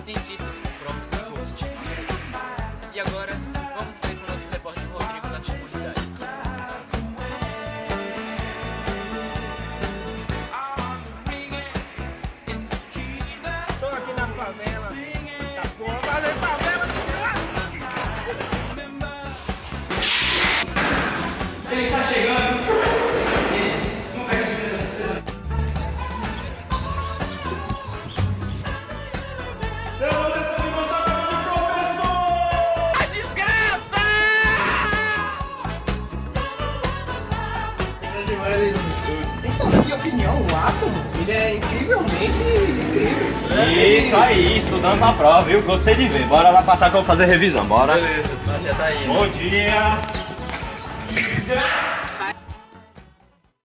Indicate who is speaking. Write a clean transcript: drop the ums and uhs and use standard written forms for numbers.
Speaker 1: Cientistas comprometidos. E agora, vamos ver com o nosso repórter Rodrigo na comunidade.
Speaker 2: Estou aqui na favela. Tá bom, fazer favela.
Speaker 3: Ele está chegando. Nunca tive essa certeza.
Speaker 2: Eu vou descer e mostrar pra mim, professor! A desgraça!
Speaker 4: Então, na minha opinião, o átomo, ele é incrivelmente incrível.
Speaker 5: Isso aí, estudando pra prova, viu? Gostei de ver. Bora lá passar que eu vou fazer revisão, bora.
Speaker 1: Beleza, já tá aí.
Speaker 5: Bom dia.